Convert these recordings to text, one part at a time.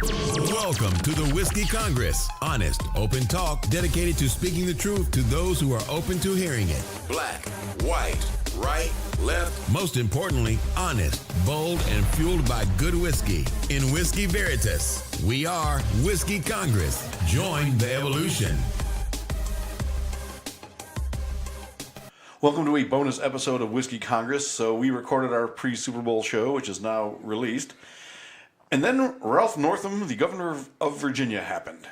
Welcome to the Whiskey Congress. Honest, open talk dedicated to speaking the truth to those who are open to hearing it. Black, white, right, left. Most importantly, honest, bold, and fueled by good whiskey. In Whiskey Veritas, we are Whiskey Congress. Join the evolution. Welcome to a bonus episode of Whiskey Congress. So we recorded our pre-Super Bowl show, which is now released. And then Ralph Northam, the governor of Virginia, happened.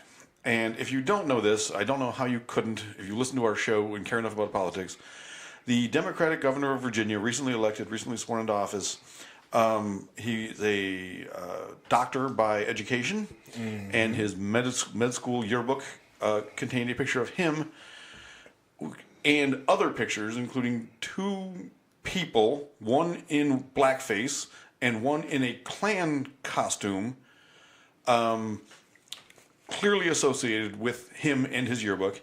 And if you don't know this, I don't know how you couldn't, if you listen to our show and care enough about politics. The Democratic governor of Virginia, recently elected, recently sworn into office. He's a doctor by education, and his med school yearbook contained a picture of him and other pictures, including two people, one in blackface and one in a Klan costume, clearly associated with him and his yearbook.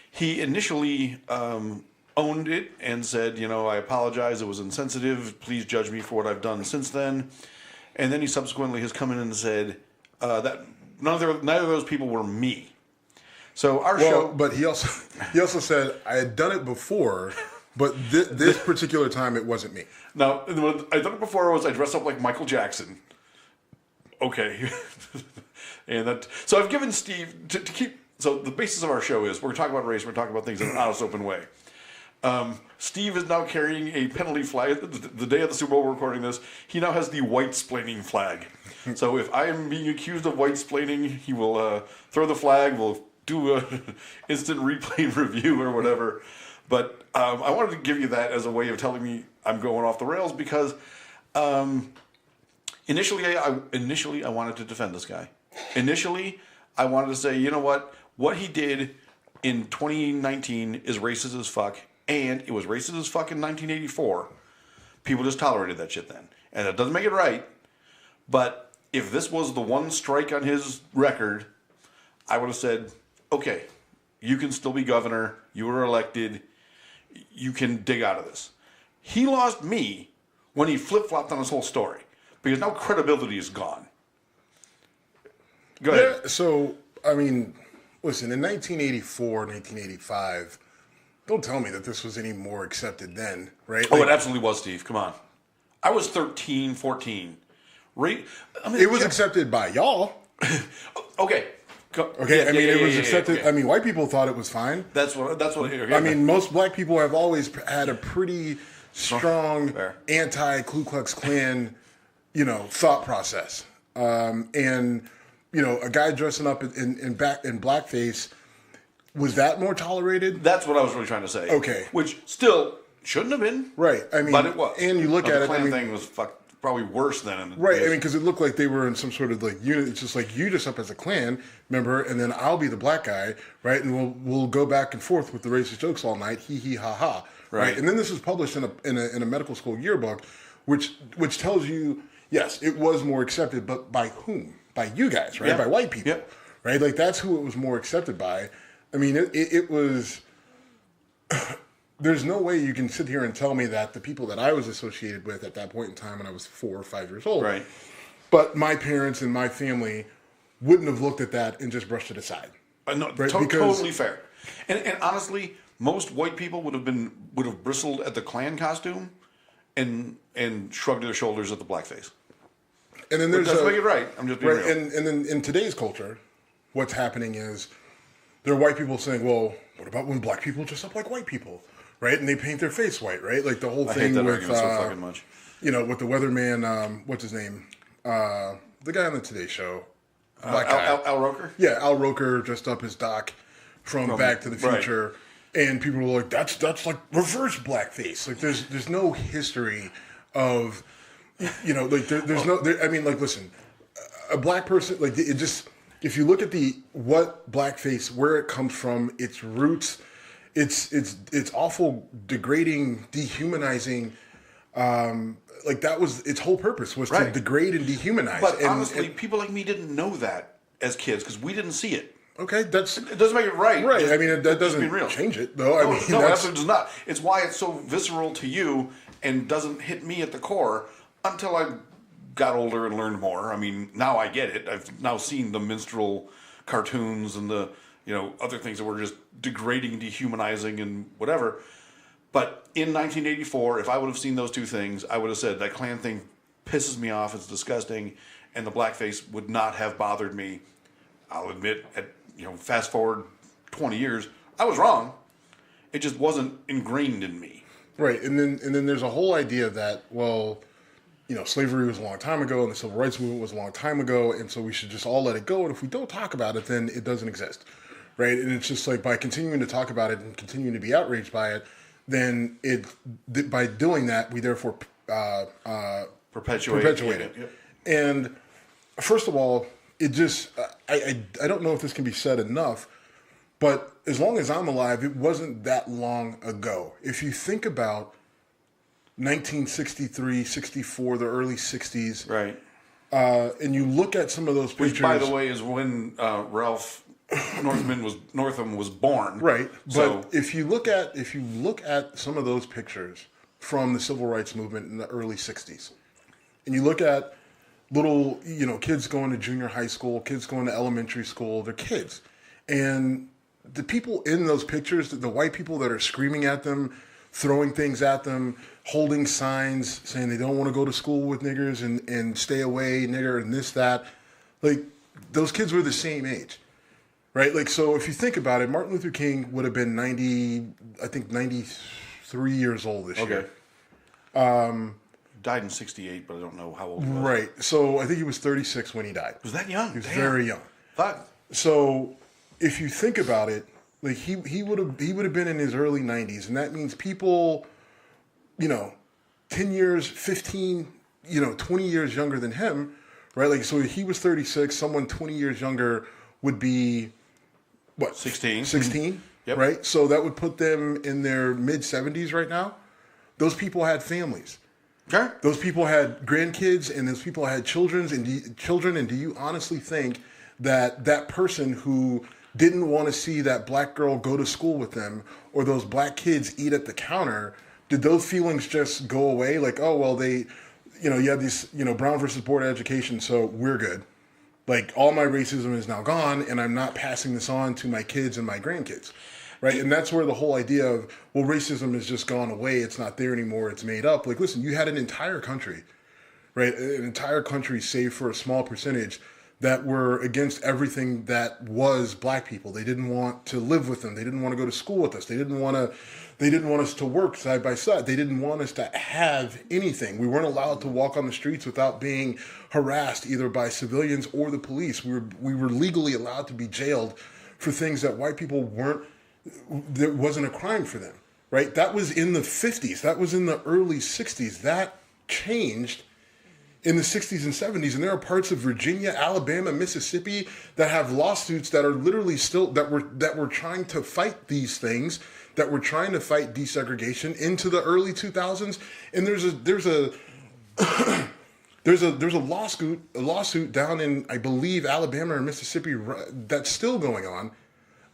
He initially owned it and said, I apologize, it was insensitive, please judge me for what I've done since then. And then he subsequently has come in and said that neither of those people were me. So our show... But he also said, I had done it before, but this particular time it wasn't me. Now, what I done it before was I dressed up like Michael Jackson. Okay. So I've given Steve, to keep... So the basis of our show is we're talking about race, we're talking about things in an honest, open way. Steve is now carrying a penalty flag. The day of the Super Bowl we're recording this, he now has the white-splaining flag. So if I am being accused of white-splaining, he will throw the flag, we'll do an instant replay review or whatever. But I wanted to give you that as a way of telling me I'm going off the rails because initially I wanted to defend this guy. Initially, I wanted to say, you know what he did in 2019 is racist as fuck, and it was racist as fuck in 1984. People just tolerated that shit then. And it doesn't make it right, but if this was the one strike on his record, I would have said, okay, you can still be governor, you were elected, you can dig out of this. He lost me when he flip-flopped on his whole story, because now credibility is gone. Go ahead. Yeah, so, listen, in 1984, 1985, don't tell me that this was any more accepted then, right? Oh, it absolutely was, Steve. Come on. I was 13, 14. It was accepted by y'all. Okay. It was accepted. Okay. White people thought it was fine. That's what. Okay. Most black people have always had a pretty strong anti-Ku Klux Klan, thought process. A guy dressing up in blackface, was that more tolerated? That's what I was really trying to say. Okay. Which still shouldn't have been. Right. But it was. And you look at the it. Klan thing was probably worse than. Right. Because it looked like they were in some sort of unit. It's just like you dress up as a Klan member, and then I'll be the black guy, right? And we'll go back and forth with the racist jokes all night. Hee hee ha ha. Right. And then this was published in a medical school yearbook, which tells you, yes, it was more accepted, but by whom? By you guys, right? Yeah. By white people, right? That's who it was more accepted by. It was. There's no way you can sit here and tell me that the people that I was associated with at that point in time when I was 4 or 5 years old, right? But my parents and my family wouldn't have looked at that and just brushed it aside. No, right? Totally fair. And honestly, most white people would have bristled at the Klan costume and shrugged their shoulders at the blackface. And then there's make it right. I'm just being real. And then in today's culture, what's happening is there are white people saying, "Well, what about when black people dress up like white people, right? And they paint their face white, right? Like the whole thing with so fucking much. With the weatherman. What's his name? The guy on the Today Show, black guy. Al Roker. Yeah, Al Roker dressed up as Doc from Back to the Future, and people were like, "That's like reverse blackface." Like there's no history of. There's no. Listen, a black person, it just. If you look at what blackface, where it comes from, its roots, it's awful, degrading, dehumanizing. That was its whole purpose was to degrade and dehumanize. But honestly, people like me didn't know that as kids because we didn't see it. Okay, it doesn't make it right. Right. That doesn't change it, though. No, it absolutely does not. It's why it's so visceral to you and doesn't hit me at the core until I got older and learned more. I mean, now I get it. I've now seen the minstrel cartoons and the other things that were just degrading, dehumanizing, and whatever. But in 1984, if I would have seen those two things, I would have said that Klan thing pisses me off. It's disgusting, and the blackface would not have bothered me. I'll admit, fast forward 20 years, I was wrong. It just wasn't ingrained in me. Right, and then there's a whole idea that, well, slavery was a long time ago, and the civil rights movement was a long time ago, and so we should just all let it go. And if we don't talk about it, then it doesn't exist, right? And it's just like by continuing to talk about it and continuing to be outraged by it, then by doing that, we therefore perpetuate it. Yep. And first of all, it just I don't know if this can be said enough, but as long as I'm alive, it wasn't that long ago. If you think about 1963, 64, the early 60s. Right. And you look at some of those pictures. Which, by the way, is when Ralph Northam was born. Right. But if you look at some of those pictures from the civil rights movement in the early 60s, and you look at little, kids going to junior high school, kids going to elementary school, they're kids. And the people in those pictures, the white people that are screaming at them, throwing things at them, holding signs saying they don't want to go to school with niggers and stay away, nigger, and this, that. Like, those kids were the same age, right? Like, so if you think about it, Martin Luther King would have been 93 years old this year. Died in 68, but I don't know how old he was. Right. So I think he was 36 when he died. Was that young? He was very young. Fuck. So if you think about it, like he would have been in his early 90s, and that means people, 10 years, 15, 20 years younger than him, right? Like, so he was 36, someone 20 years younger would be, what? 16. 16, yep. Right? So that would put them in their mid-70s right now. Those people had families. Sure. Those people had grandkids, and those people had children, and do you honestly think that person who didn't want to see that black girl go to school with them or those black kids eat at the counter, did those feelings just go away? Like, oh, well, they, you have these, Brown versus Board of Education, so we're good. Like, all my racism is now gone, and I'm not passing this on to my kids and my grandkids, right? And that's where the whole idea of, well, racism has just gone away. It's not there anymore. It's made up. Like, listen, you had an entire country, right? An entire country, save for a small percentage, that were against everything that was black people. They didn't want to live with them. They didn't want to go to school with us. They didn't want us to work side by side. They didn't want us to have anything. We weren't allowed to walk on the streets without being harassed either by civilians or the police. We were legally allowed to be jailed for things that white people weren't. There wasn't a crime for them, right? That was in the 50s. That was in the early 60s. That changed in the 60s and 70s, and there are parts of Virginia, Alabama, Mississippi that have lawsuits that are literally still that were trying to fight these things, that were trying to fight desegregation into the early 2000s. And there's a lawsuit down in, I believe, Alabama or Mississippi that's still going on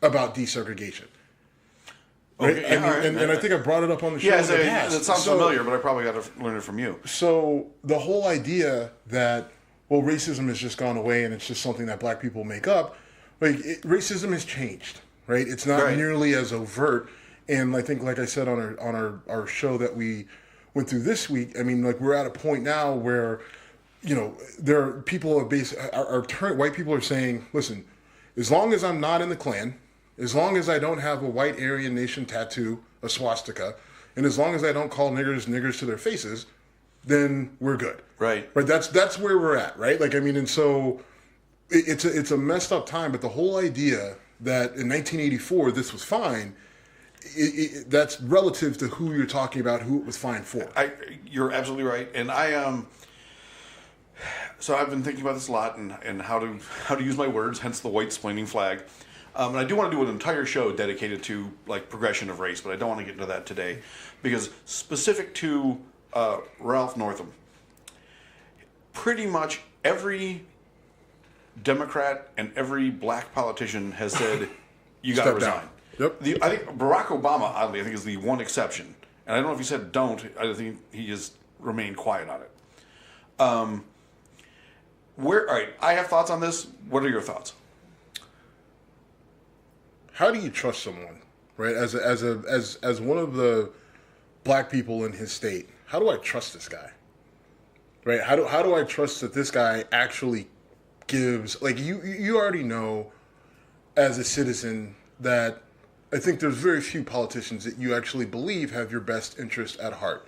about desegregation. Right? Okay, and I think I brought it up on the show. Yeah, that sounds familiar, but I probably got to learn it from you. So the whole idea that, well, racism has just gone away and it's just something that black people make up, like racism has changed, right? It's not nearly as overt. And I think, like I said on our show that we went through this week, I mean, like, we're at a point now where, there are people white people are saying, listen, as long as I'm not in the Klan, as long as I don't have a white Aryan Nation tattoo, a swastika, and as long as I don't call niggers to their faces, then we're good. Right. Right. That's where we're at. Right. Like, I mean, and so it's a messed up time. But the whole idea that in 1984 this was fine, that's relative to who you're talking about, who it was fine for. You're absolutely right, and so I've been thinking about this a lot and how to use my words, hence the white splaining flag. And I do want to do an entire show dedicated to, like, progression of race, but I don't want to get into that today, because specific to Ralph Northam, pretty much every Democrat and every black politician has said, you got to resign. Yep. I think Barack Obama, oddly, I think is the one exception. And I don't know if he said don't. I think he has remained quiet on it. All right, I have thoughts on this. What are your thoughts? How do you trust someone, right? As one of the black people in his state, how do I trust this guy? Right? How do I trust that this guy actually gives, like, you already know as a citizen that I think there's very few politicians that you actually believe have your best interest at heart.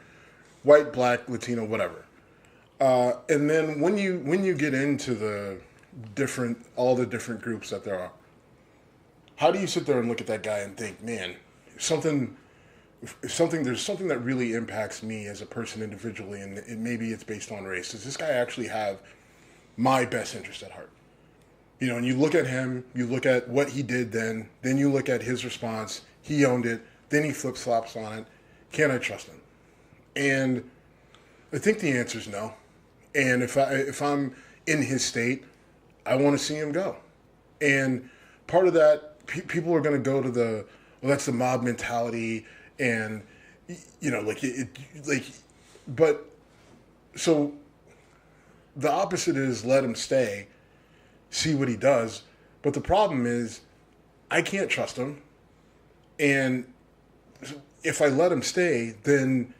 White, black, Latino, whatever. And then when you get into all the different groups that there are, how do you sit there and look at that guy and think, man, there's something that really impacts me as a person individually, and maybe it's based on race. Does this guy actually have my best interest at heart? You know, and you look at him, you look at what he did then you look at his response. He owned it. Then he flip-flops on it. Can I trust him? And I think the answer is no. And if I'm in his state, I want to see him go. And part of that, people are going to go to that's the mob mentality, and you know, but so the opposite is let him stay, see what he does. But the problem is, I can't trust him, and if I let him stay, then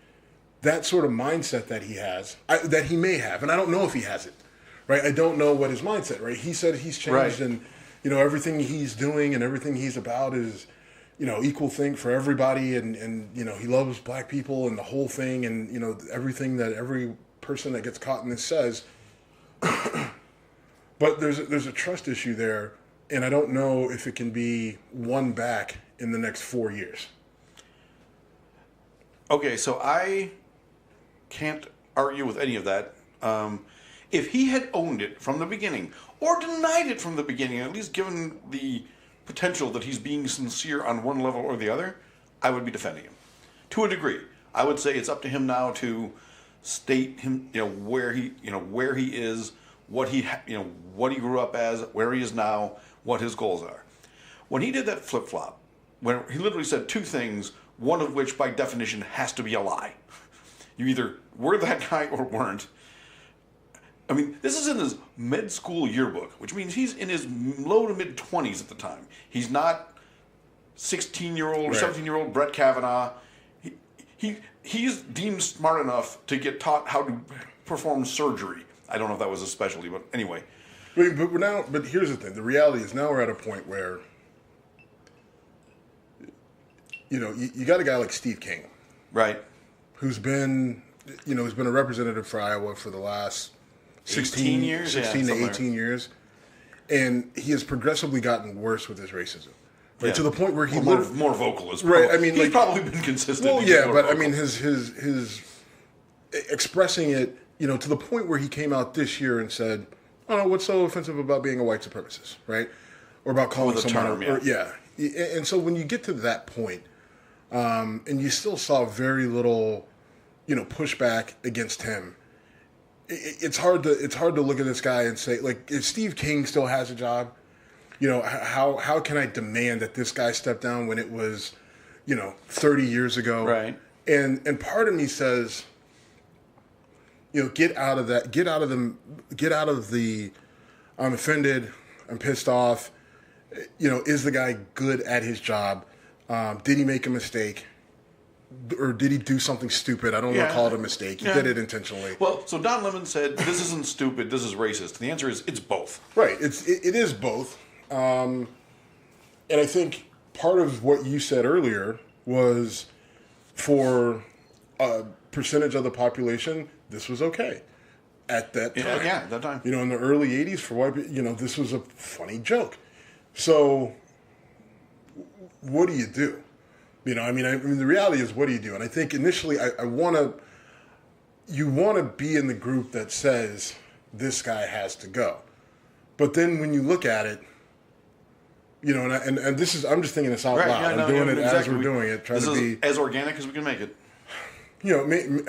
that sort of mindset that he has, that he may have, and I don't know if he has it, right? I don't know what his mindset, right? He said he's changed, right. And you know, everything he's doing and everything he's about is, you know, equal thing for everybody, and you know, he loves black people and the whole thing, and you know, everything that every person that gets caught in this says. But there's a trust issue there, and I don't know if it can be won back in the next 4 years. Okay, so I can't argue with any of that. If he had owned it from the beginning, or denied it from the beginning, at least given the potential that he's being sincere on one level or the other, I would be defending him to a degree. I would say it's up to him now to state him, you know, where he is, what he grew up as, where he is now, what his goals are. When he did that flip flop, when he literally said two things, one of which by definition has to be a lie. You either were that guy or weren't. I mean, this is in his med school yearbook, which means he's in his low to mid 20s at the time. He's not 16-year-old or 17-year-old Brett Kavanaugh. He's deemed smart enough to get taught how to perform surgery. I don't know if that was a specialty, but anyway. But here's the thing. The reality is now we're at a point where, you know, you got a guy like Steve King. Right. Who's been a representative for Iowa for the last 16 to 18 years. And he has progressively gotten worse with his racism. Right? Yeah. To the point where more vocal is right. I mean, he's probably been consistent. Well, yeah, but vocal. I mean, his expressing it, you know, to the point where he came out this year and said, "Oh no, what's so offensive about being a white supremacist, right? Or about calling someone And so when you get to that point, and you still saw very little, you know, pushback against him. It's hard to look at this guy and say, like, if Steve King still has a job, you know, how can I demand that this guy step down when it was, you know, 30 years ago? Right. And part of me says, you know, get out of the I'm offended, I'm pissed off. You know, is the guy good at his job? Did he make a mistake? Or did he do something stupid? I don't want to call it a mistake. He did it intentionally. Well, so Don Lemon said, this isn't stupid, this is racist. The answer is, it's both. Right. It is both. And I think part of what you said earlier was for a percentage of the population, this was okay at that time. Yeah, at that time. You know, in the early 80s, for white people, you know, this was a funny joke. So what do you do? You know, I mean, the reality is, what do you do? And I think initially, you want to be in the group that says this guy has to go. But then when you look at it, you know, and this is, I'm just thinking this out loud. Yeah, I'm doing it exactly. As we're doing it, trying to be as organic as we can make it. You know,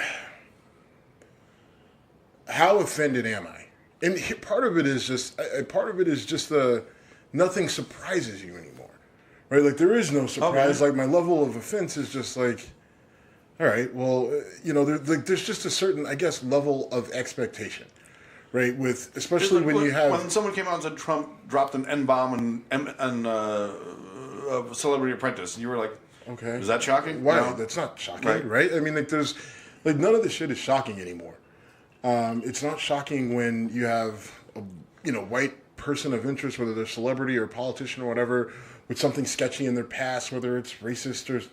how offended am I? And part of it is just the nothing surprises you anymore. Right, like there is no surprise. Okay. Like my level of offense is just like, all right, well, you know, there's just a certain, I guess, level of expectation, right? With especially when you have when someone came out and said Trump dropped an N-bomb and Celebrity Apprentice, and you were like, okay, is that shocking? Why? No. That's not shocking, right? I mean, like there's like none of this shit is shocking anymore. It's not shocking when you have a white person of interest, whether they're celebrity or politician or whatever, with something sketchy in their past, whether it's racist or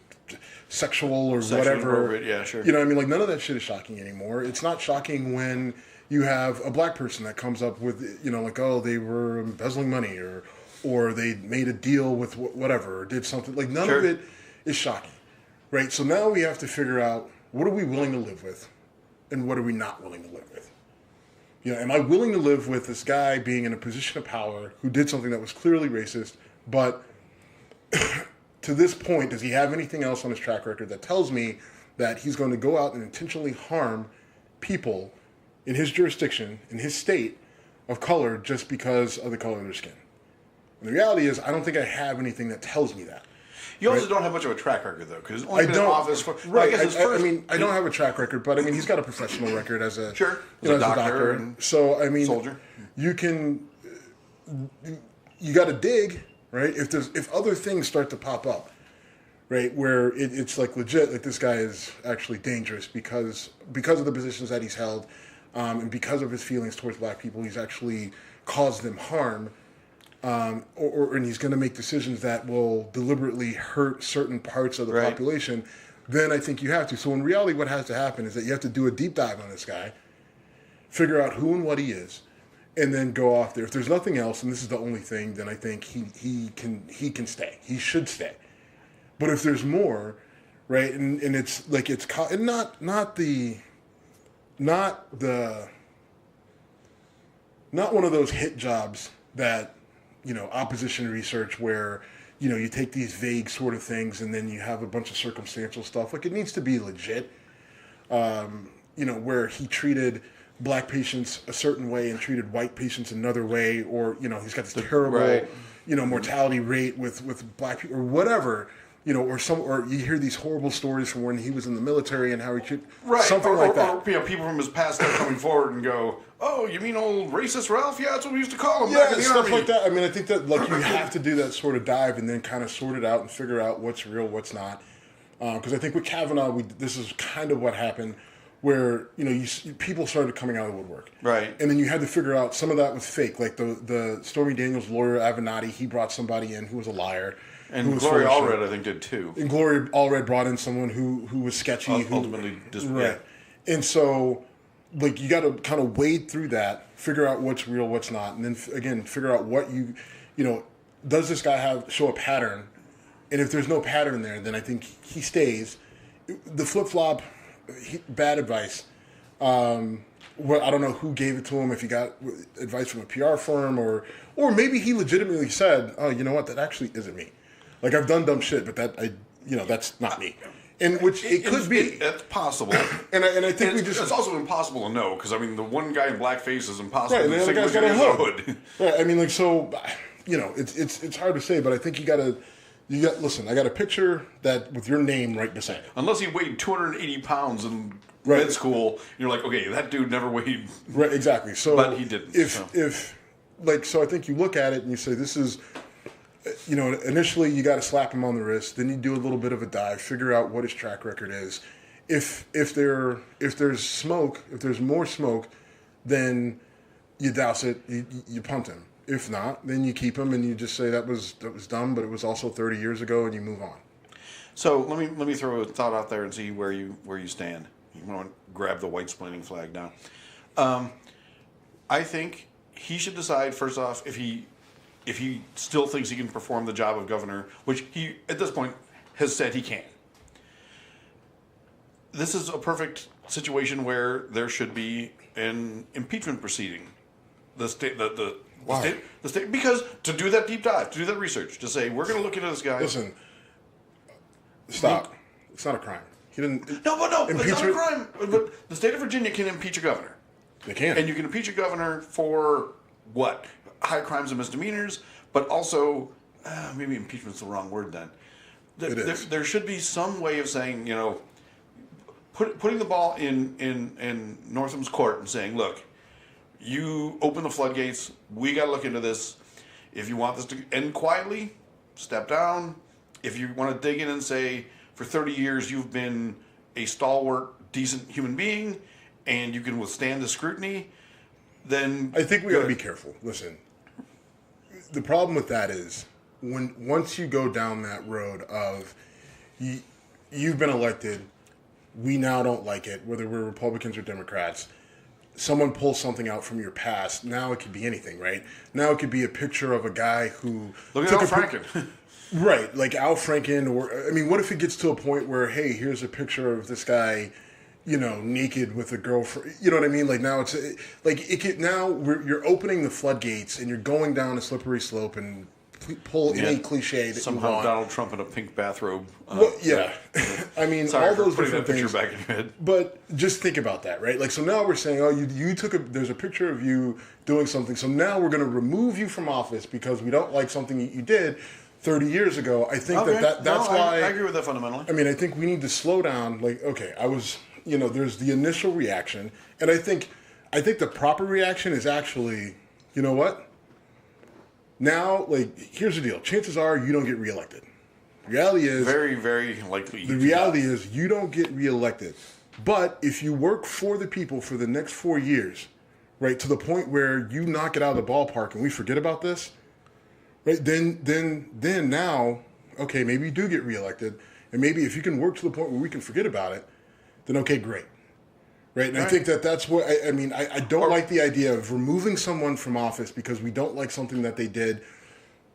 sexual or whatever. Yeah, sure. You know what I mean? Like none of that shit is shocking anymore. It's not shocking when you have a black person that comes up with, like, oh, they were embezzling money or they made a deal with whatever or did something. Like none of it is shocking, right? So now we have to figure out what are we willing to live with and what are we not willing to live with. Am I willing to live with this guy being in a position of power who did something that was clearly racist, but to this point, does he have anything else on his track record that tells me that he's going to go out and intentionally harm people in his jurisdiction, in his state, of color just because of the color of their skin? And the reality is, I don't think I have anything that tells me that. You also don't have much of a track record, though, because I don't. In office for right. I don't have a track record, but I mean, he's got a professional record as a as a a doctor. and so I mean, soldier. You got to dig, right? If other things start to pop up, right, where it's like legit, like this guy is actually dangerous because of the positions that he's held, and because of his feelings towards black people, he's actually caused them harm. And he's going to make decisions that will deliberately hurt certain parts of the population, then I think you have to. So in reality, what has to happen is that you have to do a deep dive on this guy, figure out who and what he is, and then go off there. If there's nothing else, and this is the only thing, then I think he can stay. He should stay. But if there's more, right, and it's like and not one of those hit jobs that, opposition research where, you take these vague sort of things and then you have a bunch of circumstantial stuff. Like it needs to be legit, where he treated black patients a certain way and treated white patients another way, or, he's got this terrible, mortality rate with black people or whatever, or you hear these horrible stories from when he was in the military and how he treated something like that. Or, people from his past start coming forward and go, oh, you mean old racist Ralph? Yeah, that's what we used to call him. Yeah, back in the stuff Army. like that. I mean, I think that you have to do that sort of dive and then kind of sort it out and figure out what's real, what's not. Because I think with Kavanaugh, this is kind of what happened, where people started coming out of the woodwork, right? And then you had to figure out some of that was fake. Like the Stormy Daniels lawyer Avenatti, he brought somebody in who was a liar. And Gloria Allred, I think, did too. And Gloria Allred brought in someone who was sketchy. Ultimately, right. And so, like, you got to kind of wade through that, figure out what's real, what's not, and then again figure out what does this guy show a pattern? And if there's no pattern there, then I think he stays. The flip flop, bad advice. I don't know who gave it to him. If he got advice from a PR firm, or maybe he legitimately said, "Oh, you know what? That actually isn't me. Like I've done dumb shit, but that's not me." And which it could be. That's possible. and I think it's also impossible to know, because I mean the one guy in blackface is impossible. Right, and the other guy's got a hood. Right. I mean, like, so it's hard to say, but I think you got listen. I got a picture that with your name right beside it. Unless he weighed 280 pounds in med school, you're like, okay, that dude never weighed. Right. Exactly. So, but he didn't. So I think you look at it and you say, this is. Initially you got to slap him on the wrist. Then you do a little bit of a dive, figure out what his track record is. If there's smoke, if there's more smoke, then you douse it, you punt him. If not, then you keep him and you just say that was dumb, but it was also 30 years ago, and you move on. So let me throw a thought out there and see where you stand. You want to grab the white splaining flag now. I think he should decide first off if he still thinks he can perform the job of governor, which he, at this point, has said he can. This is a perfect situation where there should be an impeachment proceeding. The state, because to do that deep dive, to do that research, to say, we're going to look into this guy. Listen, stop. It's not a crime. He didn't. No, it's not a crime. But the state of Virginia can impeach a governor. They can. And you can impeach a governor for what? High crimes and misdemeanors, but also, maybe impeachment's the wrong word then. There should be some way of saying, putting the ball in Northam's court and saying, look, you open the floodgates. We got to look into this. If you want this to end quietly, step down. If you want to dig in and say, for 30 years you've been a stalwart, decent human being, and you can withstand the scrutiny, then I think we got to be careful. Listen, the problem with that is once you go down that road of you've been elected, we now don't like it, whether we're Republicans or Democrats. Someone pulls something out from your past. Now it could be anything, right? Now it could be a picture of a guy who look at Al Franken. Right, like Al Franken, or I mean, what if it gets to a point where, hey, here's a picture of this guy, naked with a girlfriend. You know what I mean? Like now it's like you're opening the floodgates and you're going down a slippery slope and pull any cliche that somehow you want. Donald Trump in a pink bathrobe. Well, yeah, I mean, sorry all those for putting different that things. picture back in your head. But just think about that, right? Like, so now we're saying, oh, you took there's a picture of you doing something, so now we're going to remove you from office because we don't like something you did 30 years ago. I think that's why I agree with that fundamentally. I mean, I think we need to slow down. Like, okay, there's the initial reaction, and I think the proper reaction is actually, you know what? Now, like, here's the deal. Chances are you don't get reelected. Reality is very, very likely. The reality is you don't get reelected. But if you work for the people for the next 4 years, right, to the point where you knock it out of the ballpark and we forget about this, right, then now, okay, maybe you do get reelected, and maybe if you can work to the point where we can forget about it, then okay, great. Right, and I think that's what, I don't like the idea of removing someone from office because we don't like something that they did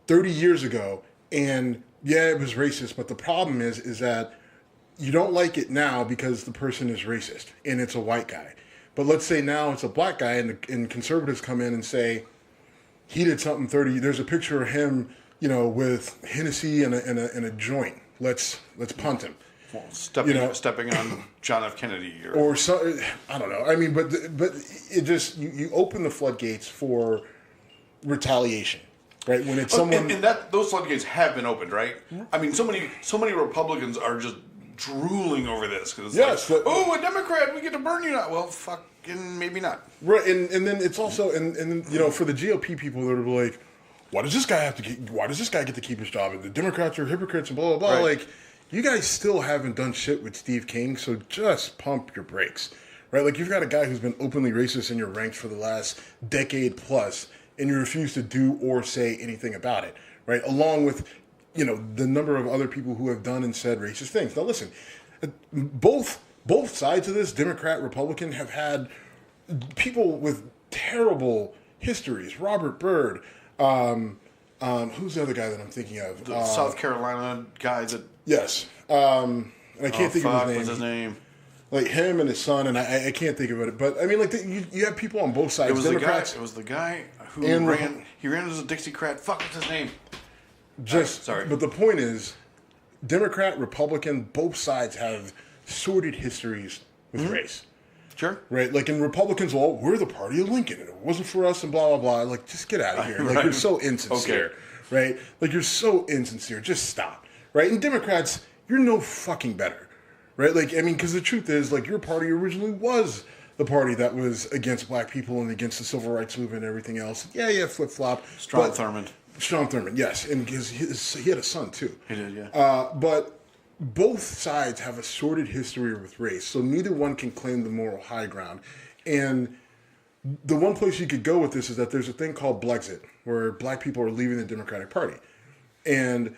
30 years ago, and yeah, it was racist, but the problem is that you don't like it now because the person is racist, and it's a white guy. But let's say now it's a black guy, and conservatives come in and say, he did something 30, there's a picture of him, with Hennessy and a joint. Let's punt him. Well, stepping on John F. Kennedy, or so, I don't know. I mean, but it just you open the floodgates for retaliation, right? When it's someone, and that those floodgates have been opened, right? I mean, so many Republicans are just drooling over this because a Democrat, we get to burn you now. Well, fucking maybe not. Right, and then it's also and then for the GOP people that are like, why does this guy get to keep his job? And the Democrats are hypocrites and blah blah blah. Right. Like, you guys still haven't done shit with Steve King, so just pump your brakes, right? Like, you've got a guy who's been openly racist in your ranks for the last decade plus, and you refuse to do or say anything about it, right? Along with, the number of other people who have done and said racist things. Now, listen, both sides of this, Democrat, Republican, have had people with terrible histories. Robert Byrd, who's the other guy that I'm thinking of? The South Carolina guy that... Yes. And I can't think of his name. What's his name? Like him and his son, and I can't think of it. But I mean, like you have people on both sides. It was Democrats. the guy who ran. He ran as a Dixiecrat. Fuck, what's his name? Sorry. But the point is, Democrat, Republican, both sides have sordid histories with race. Sure. Right? Like, in Republicans, we're the party of Lincoln, and it wasn't for us, and blah, blah, blah. Like, just get out of here. Like, you're so insincere. Okay. Right? Like, you're so insincere. Just stop. Right? And Democrats, you're no fucking better. Right? Like, I mean, because the truth is, like, your party originally was the party that was against black people and against the civil rights movement and everything else. Yeah, flip-flop. Strom Thurmond, yes. And because he had a son, too. He did, yeah. But both sides have a sordid history with race, so neither one can claim the moral high ground. And the one place you could go with this is that there's a thing called Blexit, where black people are leaving the Democratic Party. And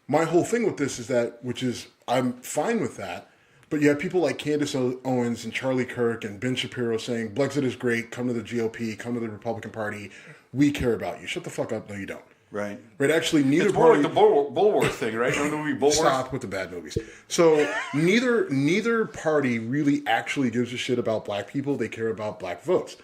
my whole thing with this is that, I'm fine with that, but you have people like Candace Owens and Charlie Kirk and Ben Shapiro saying, Blexit is great, come to the GOP, come to the Republican Party, we care about you. Shut the fuck up, no you don't. Right. Right. Actually, neither it's party. It's more like the Bulworth thing, right? Remember the movie Bulworth? Stop with the bad movies. So neither party really actually gives a shit about black people. They care about black votes,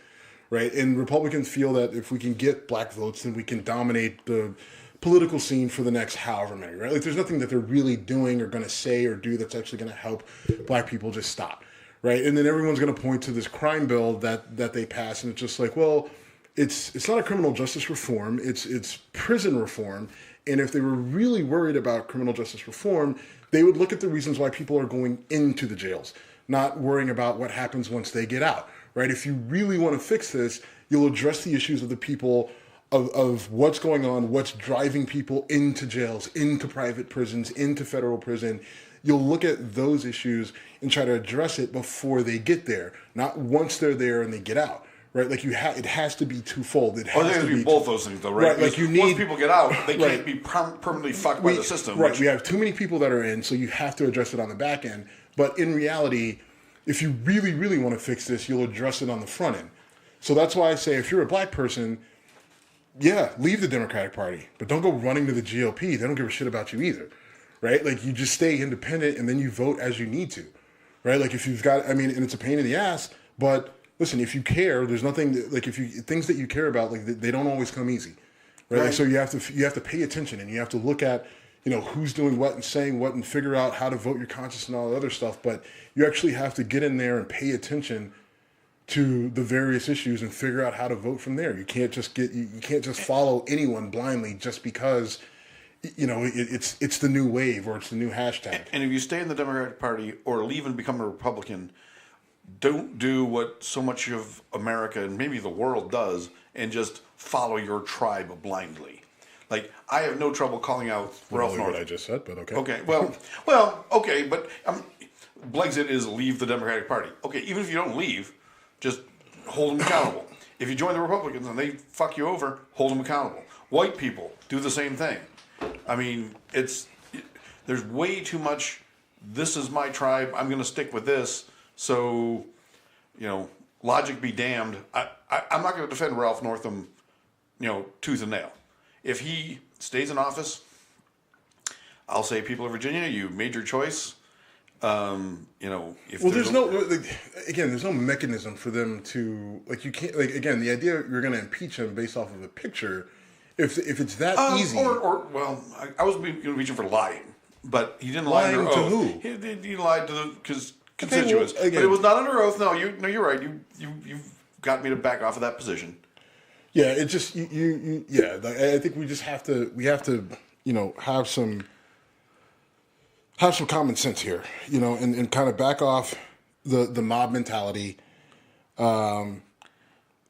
right? And Republicans feel that if we can get black votes, then we can dominate the political scene for the next however many, right? Like, there's nothing that they're really doing or going to say or do that's actually going to help black people. Just stop, right? And then everyone's going to point to this crime bill that they pass, and it's just like, well, it's not a criminal justice reform. It's prison reform. And if they were really worried about criminal justice reform, they would look at the reasons why people are going into the jails, not worrying about what happens once they get out, right? If you really want to fix this, You'll address the issues of the people, of what's going on, what's driving people into jails, into private prisons, into federal prison. You'll look at those issues and try to address it before they get there, not once they're there and they get out. Right, like it has to be twofold. It has to be both those things, though, right? Like once people get out, they can't be permanently fucked by the system. Right, we have too many people that are in, so you have to address it on the back end. But in reality, if you really, really want to fix this, you'll address it on the front end. So that's why I say, if you're a black person, yeah, leave the Democratic Party, but don't go running to the GOP. They don't give a shit about you either, right? Like, you just stay independent and then you vote as you need to, right? Like, if you've got, and it's a pain in the ass, but listen, if you care, there's nothing things that you care about, like, they don't always come easy, right? Like, so you have to pay attention, and you have to look at, who's doing what and saying what, and figure out how to vote your conscience and all that other stuff. But you actually have to get in there and pay attention to the various issues and figure out how to vote from there. You can't just follow anyone blindly just because it's the new wave or it's the new hashtag. And if you stay in the Democratic Party or leave and become a Republican, don't do what so much of America and maybe the world does and just follow your tribe blindly. Like, I have no trouble calling out Ralph Northam. What I just said, but okay. Okay, okay, but Brexit is leave the Democratic Party. Okay, even if you don't leave, just hold them accountable. If you join the Republicans and they fuck you over, hold them accountable. White people do the same thing. I mean, there's way too much, this is my tribe, I'm going to stick with this. So, logic be damned. I'm not going to defend Ralph Northam, tooth and nail. If he stays in office, I'll say, people of Virginia, you made your choice. There's no mechanism for them to, you can't, again, the idea you're going to impeach him based off of a picture, if it's that easy. I was going to impeach him for lying, but he didn't lie under oath. To who? He lied to the constituents, but it was not under oath. No, you're right. You've got me to back off of that position. Yeah, it just I think we have to have some common sense here, and kind of back off the mob mentality,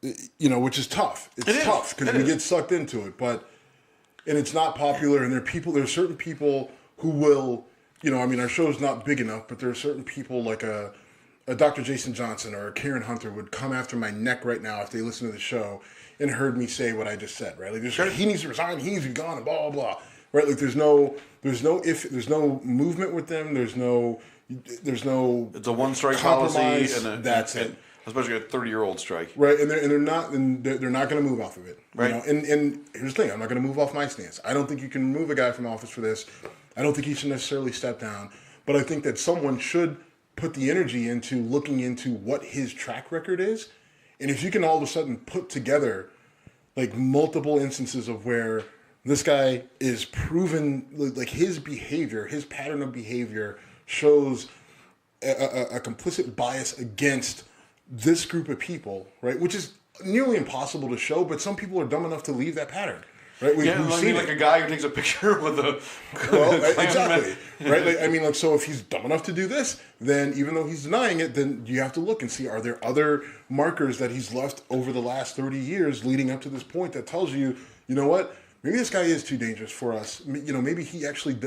which is tough. It's tough because we get sucked into it, and it's not popular. And there's certain people who will. Our show's not big enough, but there are certain people like a Dr. Jason Johnson or a Karen Hunter would come after my neck right now if they listen to the show and heard me say what I just said, right? Like, he needs to resign, he needs to be gone, and blah, blah, blah, right? Like, there's no movement with them, there's no. It's a one-strike policy, that's it. Especially a 30-year-old strike, right? And they're not going to move off of it, right? And here's the thing: I'm not going to move off my stance. I don't think you can remove a guy from office for this. I don't think he should necessarily step down, but I think that someone should put the energy into looking into what his track record is, and if you can all of a sudden put together like multiple instances of where this guy is proven, like his behavior, his pattern of behavior shows a complicit bias against this group of people, right? Which is nearly impossible to show, but some people are dumb enough to leave that pattern, right? We've seen like a guy who takes a picture with a exactly, right? So if he's dumb enough to do this, then even though he's denying it, then you have to look and see, are there other markers that he's left over the last 30 years leading up to this point that tells you, you know what, maybe this guy is too dangerous for us. Maybe he actually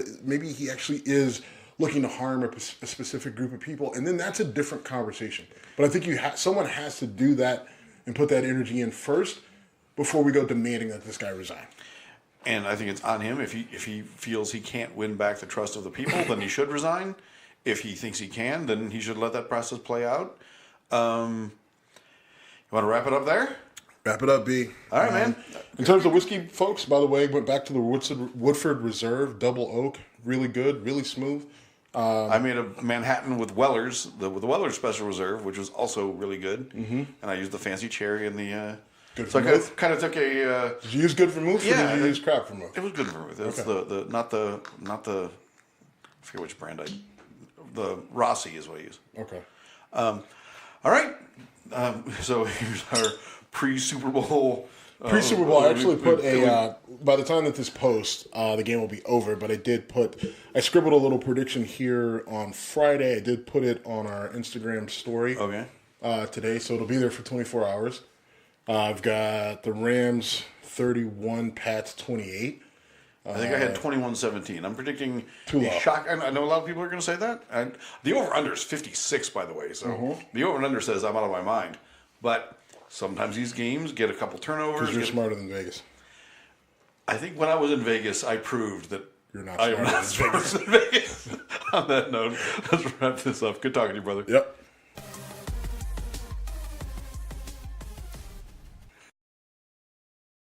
is looking to harm a specific group of people, and then that's a different conversation. But I think someone has to do that and put that energy in first before we go demanding that this guy resign. And I think it's on him. If he feels he can't win back the trust of the people, then he should resign. If he thinks he can, then he should let that process play out. You want to wrap it up there? Wrap it up, B. All right, man. In terms of whiskey, folks, by the way, went back to the Woodford Reserve Double Oak. Really good, really smooth. I made a Manhattan with Weller's, with the Weller's Special Reserve, which was also really good. Mm-hmm. And I used the fancy cherry and the. Good so vermouth? I kind of took a. Did you use good vermouth? Yeah, or did you use crap vermouth? It was good vermouth. It's okay. not the. I forget which brand the Rossi is what I use. Okay. All right. So here's our pre-Super Bowl. Pre-Super Bowl, I actually put by the time that this posts, the game will be over, but I scribbled a little prediction here on Friday. I did put it on our Instagram story today, so it'll be there for 24 hours. I've got the Rams 31, Pats 28. I think I had 21-17. I'm predicting Too a low. shock. I know a lot of people are going to say that. And the over-under is 56, by the way. So the over-under says I'm out of my mind. But sometimes these games get a couple turnovers. Because you're smarter than Vegas. I think when I was in Vegas, I proved that You're not I am smarter not than Vegas. smarter than Vegas. On that note, let's wrap this up. Good talking to you, brother. Yep.